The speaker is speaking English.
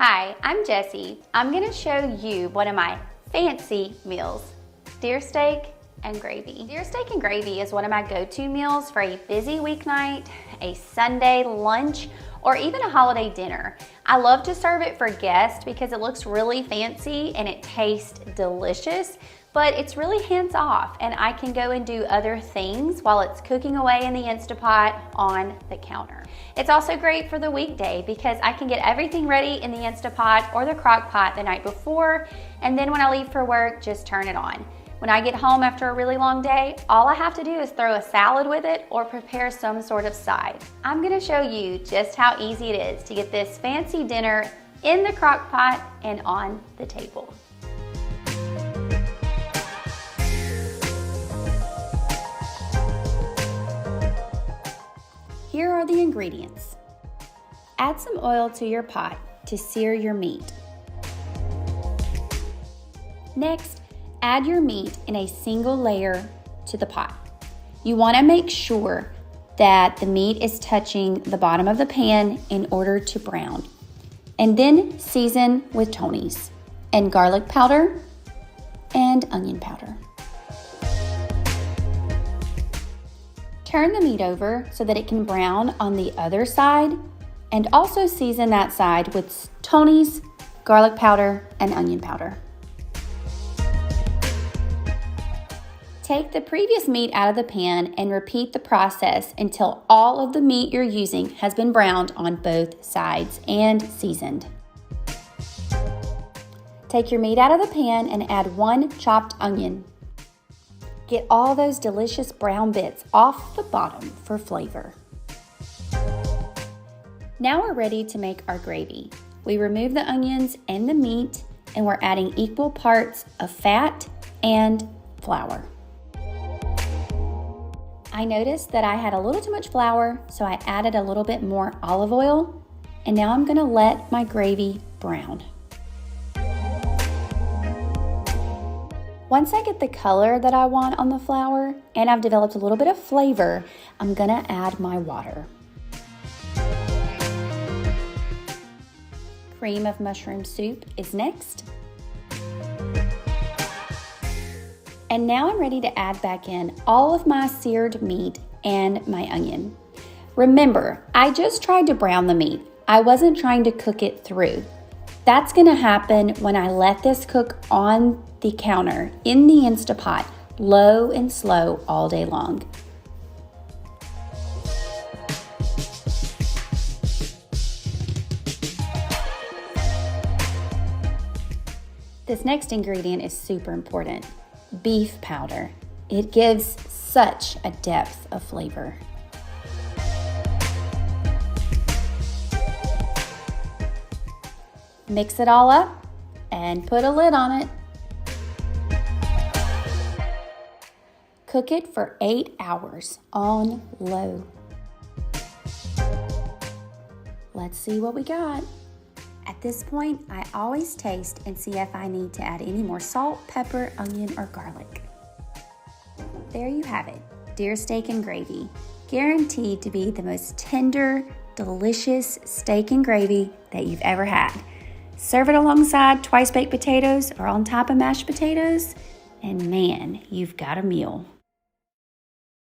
Hi, I'm Jessie. I'm gonna show you one of my fancy meals, deer steak and gravy. Deer steak and gravy is one of my go-to meals for a busy weeknight, a Sunday lunch, or even a holiday dinner. I love to serve it for guests because it looks really fancy and it tastes delicious, but it's really hands-off and I can go and do other things while it's cooking away in the Instapot on the counter. It's also great for the weekday because I can get everything ready in the Instapot or the crock pot the night before, and then when I leave for work, just turn it on. When I get home after a really long day, all I have to do is throw a salad with it or prepare some sort of side. I'm gonna show you just how easy it is to get this fancy dinner in the crock pot and on the table. Here are the ingredients. Add some oil to your pot to sear your meat. Next, add your meat in a single layer to the pot. You want to make sure that the meat is touching the bottom of the pan in order to brown. And then season with Tony's and garlic powder and onion powder. Turn the meat over so that it can brown on the other side, and also season that side with Tony's, garlic powder, and onion powder. Take the previous meat out of the pan and repeat the process until all of the meat you're using has been browned on both sides and seasoned. Take your meat out of the pan and add 1 chopped onion. Get all those delicious brown bits off the bottom for flavor. Now we're ready to make our gravy. We remove the onions and the meat, and we're adding equal parts of fat and flour. I noticed that I had a little too much flour, so I added a little bit more olive oil, and now I'm gonna let my gravy brown. Once I get the color that I want on the flour and I've developed a little bit of flavor, I'm gonna add my water. Cream of mushroom soup is next. And now I'm ready to add back in all of my seared meat and my onion. Remember, I just tried to brown the meat. I wasn't trying to cook it through. That's gonna happen when I let this cook on the counter in the Instapot, low and slow all day long. This next ingredient is super important, beef powder. It gives such a depth of flavor. Mix it all up and put a lid on it. Cook it for 8 hours on low. Let's see what we got. At this point, I always taste and see if I need to add any more salt, pepper, onion, or garlic. There you have it, deer steak and gravy. Guaranteed to be the most tender, delicious steak and gravy that you've ever had. Serve it alongside twice baked potatoes or on top of mashed potatoes, and man, you've got a meal.